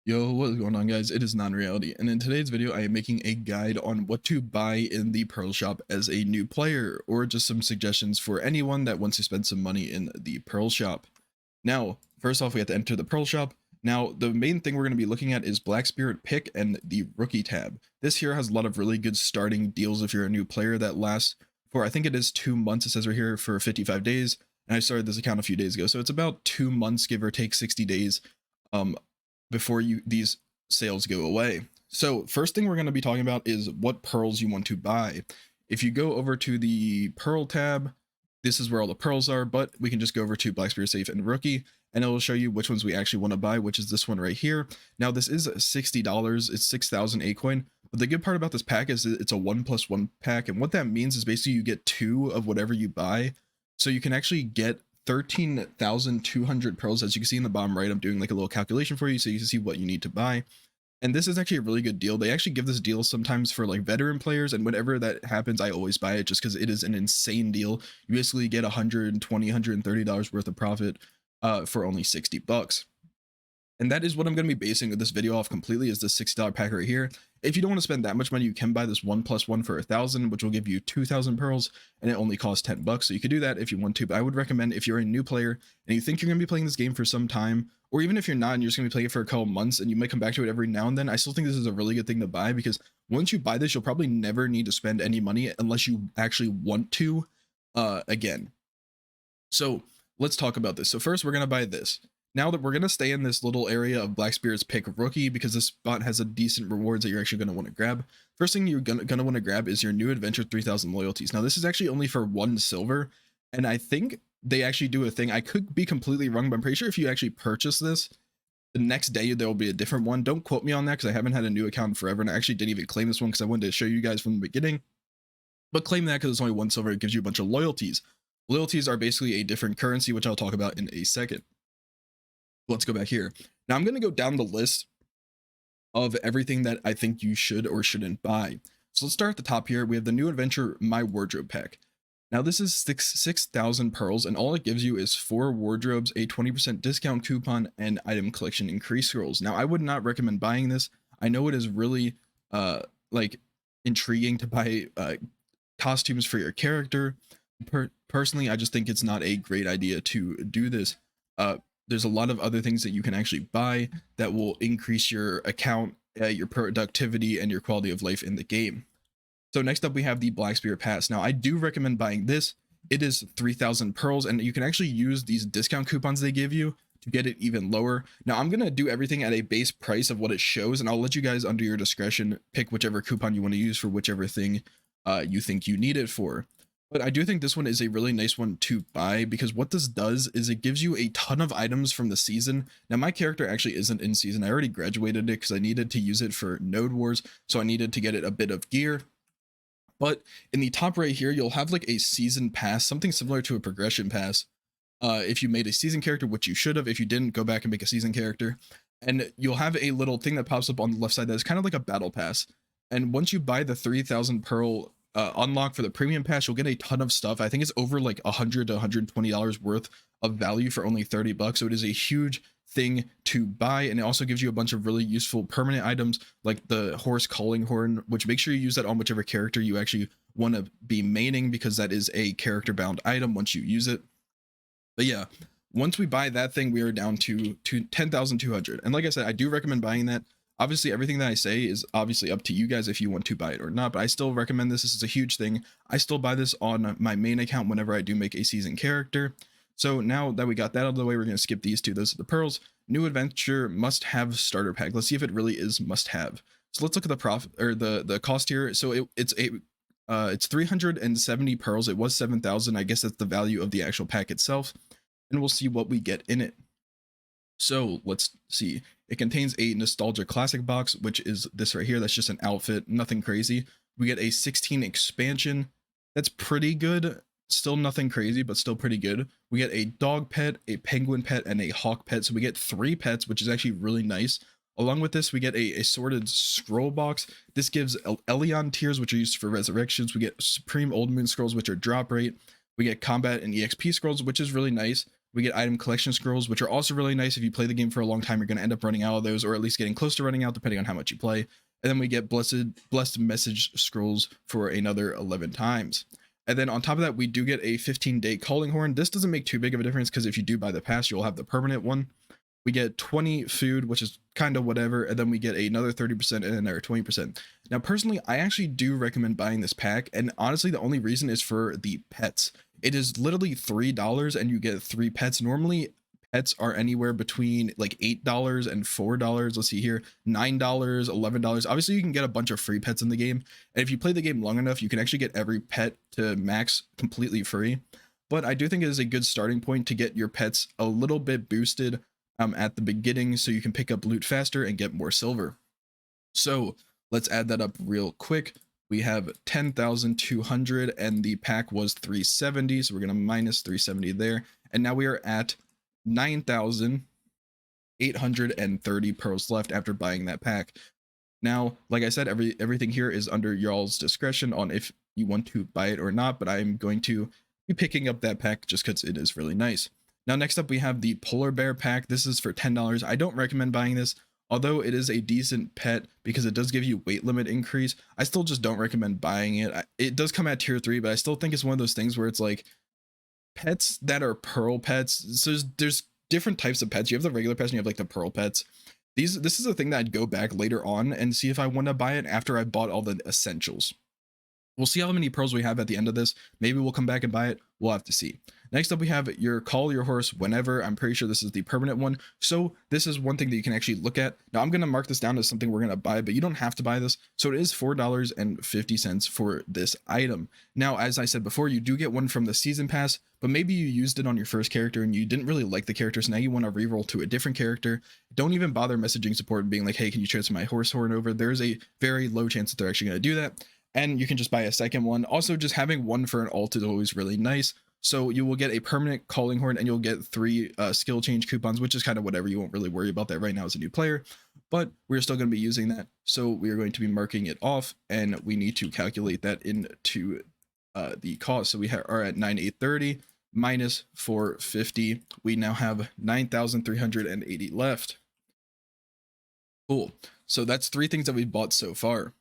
Yo, what is going on, guys? It is Non-Reality, and in today's video I am making a guide on what to buy in the Pearl Shop as a new player, or just some suggestions for anyone that wants to spend some money in the Pearl Shop. Now, first off, we have to enter the Pearl Shop. Now, the main thing we're going to be looking at is Black Spirit Pick and the Rookie tab. This here has a lot of really good starting deals if you're a new player that lasts for, I think it is 2 months, it says right here, for 55 days, and I started this account a few days ago, so it's about 2 months, give or take 60 days. Um, Before these sales go away. So first thing we're going to be talking about is what pearls you want to buy. If you go over to the Pearl tab, this is where all the pearls are, but we can just go over to Black Spirit Safe and Rookie, and it will show you which ones we actually want to buy, which is this one right here. Now this is $60, it's 6,000 A coin, but the good part about this pack is it's a 1+1 pack, and what that means is basically you get 2 of whatever you buy, so you can actually get 13,200 pearls. As you can see in the bottom right, I'm doing like a little calculation for you so you can see what you need to buy. And this is actually a really good deal. They actually give this deal sometimes for like veteran players, and whenever that happens, I always buy it just because it is an insane deal. You basically get $120, $130 worth of profit for only 60 bucks. And that is what I'm going to be basing this video off completely, is this $60 pack right here. If you don't want to spend that much money, you can buy this 1+1 for 1,000, which will give you 2,000 pearls, and it only costs 10 bucks. So you could do that if you want to, but I would recommend if you're a new player and you think you're going to be playing this game for some time, or even if you're not and you're just going to be playing it for a couple months and you might come back to it every now and then, I still think this is a really good thing to buy, because once you buy this, you'll probably never need to spend any money unless you actually want to again. So let's talk about this. So first we're going to buy this. Now that we're going to stay in this little area of Black Spirit's Pick Rookie, because this spot has a decent rewards that you're actually going to want to grab. First thing you're going to want to grab is your new adventure 3000 loyalties. Now this is actually only for 1 silver, and I think they actually do a thing. I could be completely wrong, but I'm pretty sure if you actually purchase this, the next day there will be a different one. Don't quote me on that because I haven't had a new account in forever, and I actually didn't even claim this one because I wanted to show you guys from the beginning. But claim that because it's only 1 silver, it gives you a bunch of loyalties. Loyalties are basically a different currency, which I'll talk about in a second. Let's go back here. Now I'm going to go down the list of everything that I think you should or shouldn't buy. So let's start at the top here. We have the new adventure My Wardrobe pack. Now this is 6,000 pearls, and all it gives you is 4 wardrobes, a 20% discount coupon, and item collection increase scrolls. Now I would not recommend buying this. I know it is really like intriguing to buy costumes for your character. Personally, I just think it's not a great idea to do this. There's a lot of other things that you can actually buy that will increase your account, your productivity, and your quality of life in the game. So next up we have the Black Spirit Pass. Now I do recommend buying this. It is 3,000 pearls, and you can actually use these discount coupons they give you to get it even lower. Now I'm going to do everything at a base price of what it shows, and I'll let you guys under your discretion pick whichever coupon you want to use for whichever thing you think you need it for. But I do think this one is a really nice one to buy, because what this does is it gives you a ton of items from the season. Now my character actually isn't in season. I already graduated it because I needed to use it for Node Wars, so I needed to get it a bit of gear. But in the top right here, you'll have like a season pass, something similar to a progression pass. If you made a season character, which you should have. If you didn't, go back and make a season character. And you'll have a little thing that pops up on the left side that is kind of like a battle pass. And once you buy the 3,000 pearl unlock for the premium pass, you'll get a ton of stuff. I think it's over like $100 to $120 worth of value for only 30 bucks. So it is a huge thing to buy, and it also gives you a bunch of really useful permanent items like the horse calling horn, which make sure you use that on whichever character you actually want to be maining, because that is a character bound item once you use it. But yeah, once we buy that thing, we are down to 10,200, and like I said, I do recommend buying that. Obviously everything that I say is obviously up to you guys if you want to buy it or not, but I still recommend this. This is a huge thing. I still buy this on my main account whenever I do make a season character. So now that we got that out of the way, we're going to skip these two. Those are the pearls. New adventure must have starter pack. Let's see if it really is must have. So let's look at the profit or the cost here. So it's 370 pearls. It was 7,000. I guess that's the value of the actual pack itself, and we'll see what we get in it. So let's see. It contains a nostalgia classic box, which is this right here. That's just an outfit, nothing crazy. We get a 16 expansion. That's pretty good. Still nothing crazy, but still pretty good. We get a dog pet, a penguin pet, and a hawk pet. So we get 3 pets, which is actually really nice. Along with this, we get a sorted scroll box. This gives Elion tiers, which are used for resurrections. We get Supreme Old Moon scrolls, which are drop rate. We get combat and EXP scrolls, which is really nice. We get item collection scrolls, which are also really nice. If you play the game for a long time, you're going to end up running out of those, or at least getting close to running out, depending on how much you play. And then we get blessed message scrolls for another 11 times. And then on top of that, we do get a 15-day calling horn. This doesn't make too big of a difference because if you do buy the pass, you'll have the permanent one. We get 20 food, which is kind of whatever, and then we get another 30% and another 20%. Now, personally, I actually do recommend buying this pack, and honestly, the only reason is for the pets. It is literally $3 and you get 3 pets. Normally, pets are anywhere between like $8 and $4. Let's see here, $9, $11. Obviously, you can get a bunch of free pets in the game, and if you play the game long enough, you can actually get every pet to max completely free. But I do think it is a good starting point to get your pets a little bit boosted at the beginning so you can pick up loot faster and get more silver. So let's add that up real quick. We have 10,200 and the pack was 370, so we're going to minus 370 there. And now we are at 9,830 pearls left after buying that pack. Now, like I said, everything here is under y'all's discretion on if you want to buy it or not, but I'm going to be picking up that pack just because it is really nice. Now, next up, we have the polar bear pack. This is for $10. I don't recommend buying this, although it is a decent pet because it does give you weight limit increase. I still just don't recommend buying it. It does come at tier 3, but I still think it's one of those things where it's like pets that are pearl pets. So there's different types of pets. You have the regular pets and you have like the pearl pets. This is a thing that I'd go back later on and see if I want to buy it after I bought all the essentials. We'll see how many pearls we have at the end of this. Maybe we'll come back and buy it. We'll have to see. Next up, we have your call your horse whenever. I'm pretty sure this is the permanent one. So this is one thing that you can actually look at. Now, I'm going to mark this down as something we're going to buy, but you don't have to buy this. So it is $4.50 for this item. Now, as I said before, you do get one from the season pass, but maybe you used it on your first character and you didn't really like the character. So now you want to reroll to a different character. Don't even bother messaging support and being like, hey, can you transfer my horse horn over? There's a very low chance that they're actually going to do that. And you can just buy a second one. Also, just having one for an alt is always really nice. So you will get a permanent calling horn and you'll get 3 skill change coupons, which is kind of whatever. You won't really worry about that right now as a new player, but we're still going to be using that. So we are going to be marking it off and we need to calculate that into the cost. So we are at 9,830 minus 450. We now have 9,380 left. Cool. So that's 3 things that we've bought so far.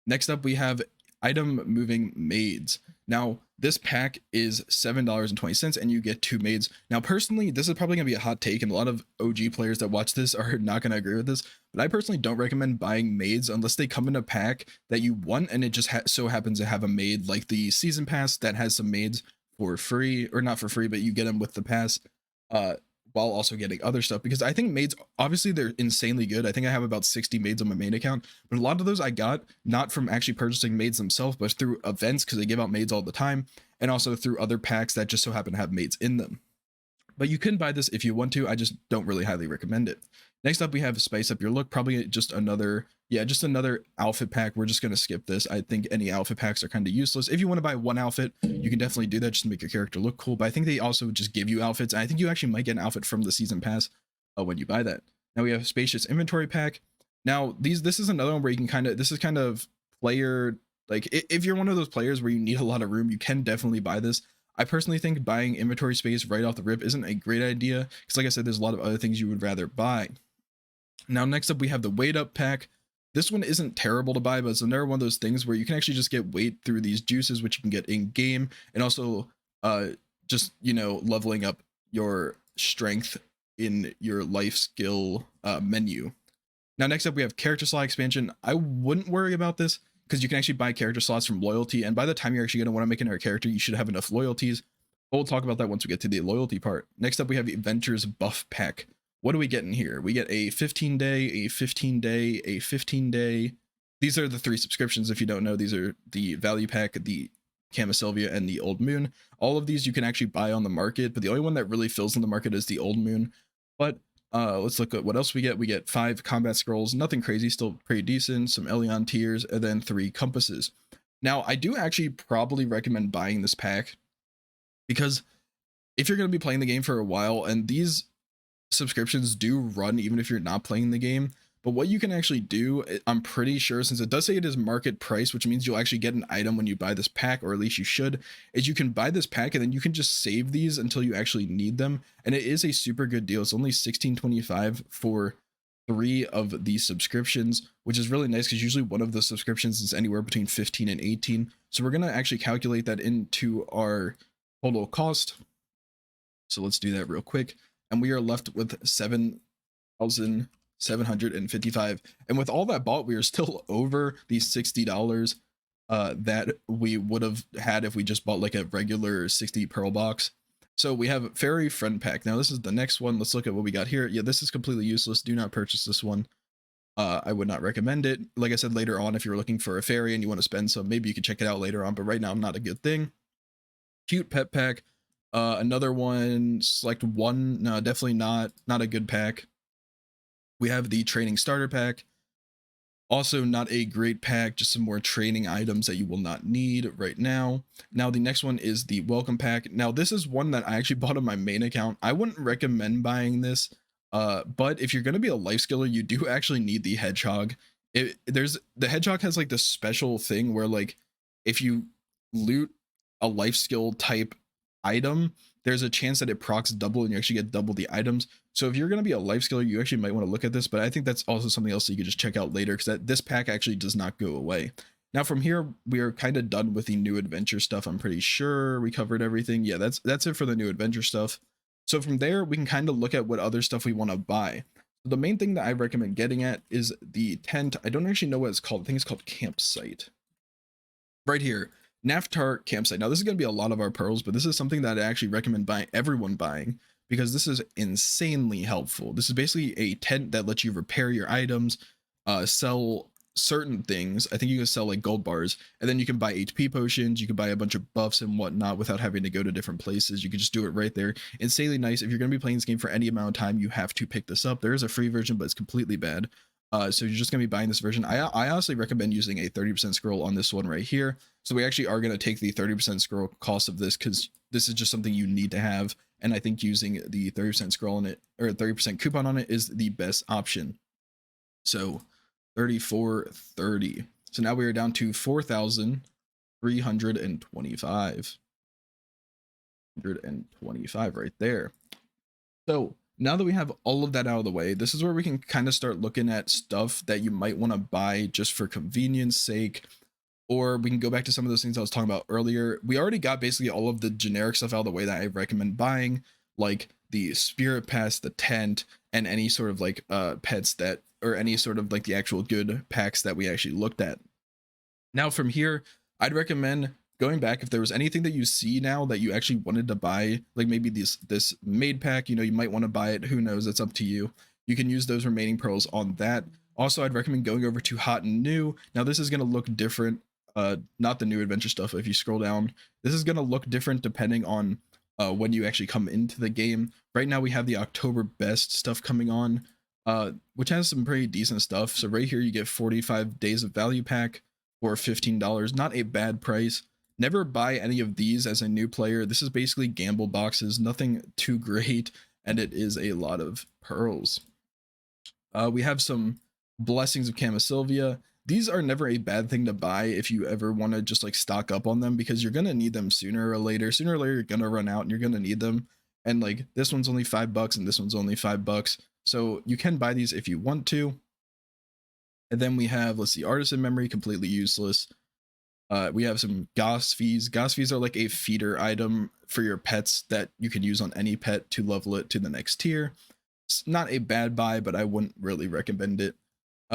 Next up, we have item moving maids. Now, this pack is $7.20 and you get 2 maids. Now, personally, this is probably going to be a hot take and a lot of OG players that watch this are not going to agree with this, but I personally don't recommend buying maids unless they come in a pack that you want and it just so happens to have a maid like the season pass that has some maids for free, or not for free, but you get them with the pass while also getting other stuff, because I think maids, obviously they're insanely good. I think I have about 60 maids on my main account, but a lot of those I got not from actually purchasing maids themselves, but through events because they give out maids all the time, and also through other packs that just so happen to have maids in them. But you can buy this if you want to. I just don't really highly recommend it. Next up, we have Spice Up Your Look. Probably just another outfit pack. We're just going to skip this. I think any outfit packs are kind of useless. If you want to buy one outfit, you can definitely do that just to make your character look cool. But I think they also just give you outfits. And I think you actually might get an outfit from the season pass when you buy that. Now we have Spacious Inventory Pack. Now this is another one where you can this is kind of player, like if you're one of those players where you need a lot of room, you can definitely buy this. I personally think buying inventory space right off the rip isn't a great idea because, like I said, there's a lot of other things you would rather buy. Now, next up, we have the Weight Up pack. This one isn't terrible to buy, but it's another one of those things where you can actually just get weight through these juices, which you can get in game, and also just, leveling up your strength in your life skill menu. Now, next up, we have character slot expansion. I wouldn't worry about this because you can actually buy character slots from loyalty, and by the time you're actually going to want to make another character, you should have enough loyalties. But we'll talk about that once we get to the loyalty part. Next up, we have Adventures Buff Pack. What do we get in here? We get a 15-day, a 15-day, a 15-day. These are the 3 subscriptions. If you don't know, these are the value pack, the Camisylvia, and the Old Moon. All of these you can actually buy on the market, but the only one that really fills in the market is the Old Moon. But let's look at what else we get. We get 5 combat scrolls, nothing crazy, still pretty decent, some Elion tiers, and then 3 compasses. Now, I do actually probably recommend buying this pack because if you're going to be playing the game for a while, and these subscriptions do run even if you're not playing the game, But what you can actually do, I'm pretty sure, since it does say it is market price, which means you'll actually get an item when you buy this pack, or at least you should, is you can buy this pack and then you can just save these until you actually need them. And it is a super good deal. It's only $16.25 for 3 of these subscriptions, which is really nice because usually one of the subscriptions is anywhere between 15 and 18. So we're going to actually calculate that into our total cost. So let's do that real quick. And we are left with 7,755. And with all that bought, we are still over the $60 that we would have had if we just bought like a regular 60 pearl box. So we have Fairy Friend Pack. Now this is the next one. Let's look at what we got here. Yeah, this is completely useless. Do not purchase this one. I would not recommend it. Like I said, later on, if you're looking for a fairy and you want to spend some, maybe you can check it out later on. But right now, not a good thing. Cute Pet Pack. Another one, select one. No, definitely not a good pack. We have the Training Starter Pack. Also not a great pack, just some more training items that you will not need right now. Now the next one is the Welcome Pack. Now this is one that I actually bought on my main account. I wouldn't recommend buying this, but if you're going to be a life skiller, you do actually need the Hedgehog. The Hedgehog has like this special thing where like if you loot a life skill type item, there's a chance that it procs double and you actually get double the items. So if you're going to be a life skiller, you actually might want to look at this, but I think that's also something else that you could just check out later, because this pack actually does not go away. Now from here, we are kind of done with the new adventure stuff. I'm pretty sure we covered everything. Yeah, that's it for the new adventure stuff. So from there, we can kind of look at what other stuff we want to buy. The main thing that I recommend getting at is the tent. I don't actually know what it's called. I think it's called Campsite. Right here. Naftar Campsite. Now this is going to be a lot of our pearls, but this is something that I actually recommend everyone buying, because this is insanely helpful. This is basically a tent that lets you repair your items, sell certain things. I think you can sell like gold bars, and then you can buy HP potions. You can buy a bunch of buffs and whatnot without having to go to different places. You can just do it right there. Insanely nice. If you're going to be playing this game for any amount of time, you have to pick this up. There is a free version, but it's completely bad. So you're just going to be buying this version. I honestly recommend using a 30% scroll on this one right here. So we actually are going to take the 30% scroll cost of this, because this is just something you need to have. And I think using the 30% scroll on it, or 30% coupon on it, is the best option. So 34.30. So now we are down to 4,325. 125 right there. So now that we have all of that out of the way, this is where we can kind of start looking at stuff that you might want to buy just for convenience sake, or we can go back to some of those things I was talking about earlier. We already got basically all of the generic stuff out of the way that I recommend buying, like the Spirit Pass, the tent, and any sort of like pets that, or any sort of like the actual good packs that we actually looked at. Now from here, I'd recommend going back, if there was anything that you see now that you actually wanted to buy, like maybe this maid pack, you know, you might want to buy it. Who knows? It's up to you. You can use those remaining pearls on that. Also, I'd recommend going over to Hot and New. Now this is going to look different. Not the new adventure stuff. If you scroll down, this is going to look different depending on when you actually come into the game. Right now we have the October best stuff coming on, which has some pretty decent stuff. So right here you get 45 days of value pack for $15. Not a bad price. Never buy any of these as a new player. This is basically gamble boxes, nothing too great, and it is a lot of pearls. We have some Blessings of Camisylvia. These are never a bad thing to buy if you ever want to just like stock up on them, because you're going to need them sooner or later. Sooner or later, you're going to run out and you're going to need them. And like this one's only $5 and this one's only $5. So you can buy these if you want to. And then we have, let's see, Artisan Memory, completely useless. We have some Goss Fees. Goss Fees are like a feeder item for your pets that you can use on any pet to level it to the next tier. It's not a bad buy, but I wouldn't really recommend it.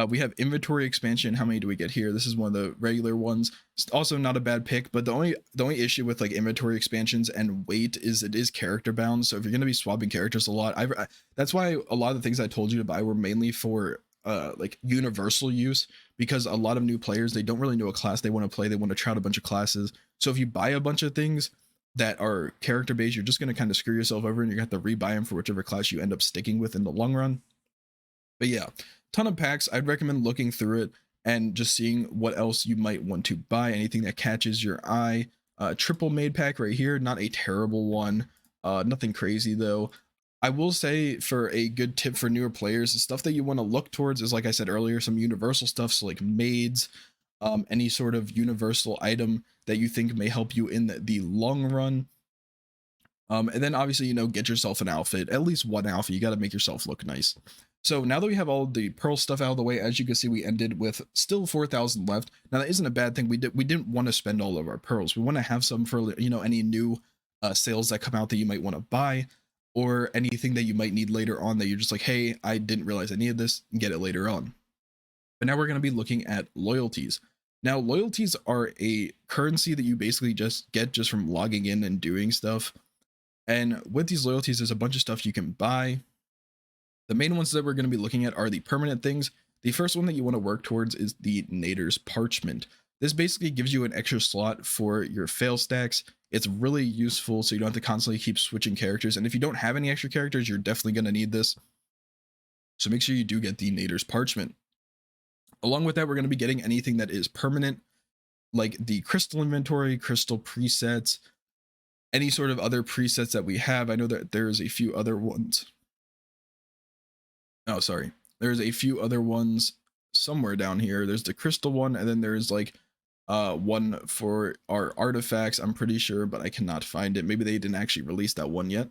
We have Inventory Expansion. How many do we get here? This is one of the regular ones. It's also not a bad pick, but the only issue with like inventory expansions and weight is it is character bound. So if you're going to be swapping characters a lot, that's why a lot of the things I told you to buy were mainly for like universal use, because a lot of new players, they don't really know a class they want to play. They want to try out a bunch of classes. So if you buy a bunch of things that are character based, you're just going to kind of screw yourself over, and you're going to have to rebuy them for whichever class you end up sticking with in the long run. But yeah, ton of packs. I'd recommend looking through it and just seeing what else you might want to buy, anything that catches your eye. Triple maid pack right here, not a terrible one. Nothing crazy though. I will say for a good tip for newer players, the stuff that you want to look towards is, like I said earlier, some universal stuff. So like maids, any sort of universal item that you think may help you in the long run. And then obviously, get yourself an outfit, at least one outfit. You got to make yourself look nice. So now that we have all the pearl stuff out of the way, as you can see, we ended with still 4,000 left. Now that isn't a bad thing. We didn't want to spend all of our pearls. We want to have some for any new sales that come out that you might want to buy, or anything that you might need later on that you're just like, hey, I didn't realize I needed this, and get it later on. But now we're going to be looking at loyalties. Now loyalties are a currency that you basically just get just from logging in and doing stuff. And with these loyalties, there's a bunch of stuff you can buy. The main ones that we're going to be looking at are the permanent things. The first one that you want to work towards is the Nader's Parchment. This basically gives you an extra slot for your fail stacks. It's really useful so you don't have to constantly keep switching characters. And if you don't have any extra characters, you're definitely going to need this. So make sure you do get the Nader's Parchment. Along with that, we're going to be getting anything that is permanent, like the crystal inventory, crystal presets, any sort of other presets that we have. I know that there's a few other ones. Oh, sorry. There's a few other ones somewhere down here. There's the crystal one, and then there's like one for our artifacts, I'm pretty sure, but I cannot find it. Maybe they didn't actually release that one yet.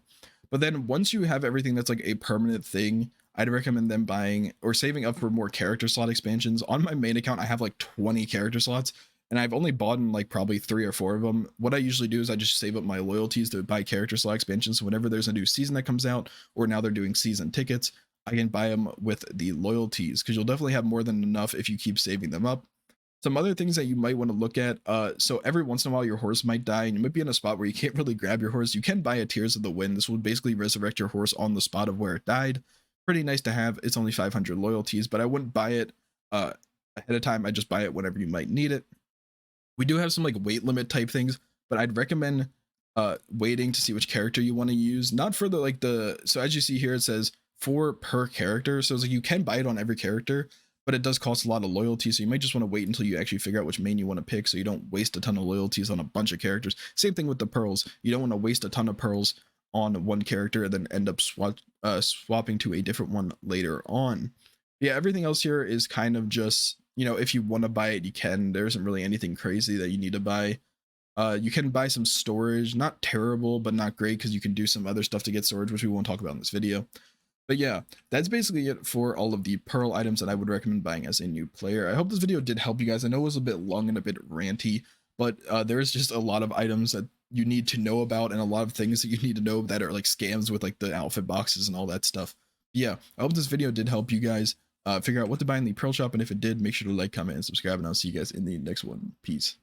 But then once you have everything that's like a permanent thing, I'd recommend them buying or saving up for more character slot expansions. On my main account, I have like 20 character slots, and I've only bought in like probably 3 or 4 of them. What I usually do is I just save up my loyalties to buy character slot expansions. So whenever there's a new season that comes out, or now they're doing season tickets, I can buy them with the loyalties, because you'll definitely have more than enough if you keep saving them up. Some other things that you might want to look at, so every once in a while your horse might die and you might be in a spot where you can't really grab your horse. You can buy a Tears of the Wind. This will basically resurrect your horse on the spot of where it died. Pretty nice to have. It's only 500 loyalties, but I wouldn't buy it ahead of time. I just buy it whenever you might need it. We do have some like weight limit type things, but I'd recommend waiting to see which character you want to use. Not for the so as you see here, it says 4 per character. So it's like you can buy it on every character, but it does cost a lot of loyalty. So you might just want to wait until you actually figure out which main you want to pick, so you don't waste a ton of loyalties on a bunch of characters. Same thing with the pearls. You don't want to waste a ton of pearls on one character and then end up swapping to a different one later on. Yeah, everything else here is kind of just, if you want to buy it, you can. There isn't really anything crazy that you need to buy. You can buy some storage, not terrible, but not great, because you can do some other stuff to get storage, which we won't talk about in this video. But yeah, that's basically it for all of the pearl items that I would recommend buying as a new player. I hope this video did help you guys. I know it was a bit long and a bit ranty, but there is just a lot of items that you need to know about, and a lot of things that you need to know that are like scams with like the outfit boxes and all that stuff. Yeah, I hope this video did help you guys figure out what to buy in the pearl shop, and if it did, make sure to like, comment, and subscribe, and I'll see you guys in the next one. Peace.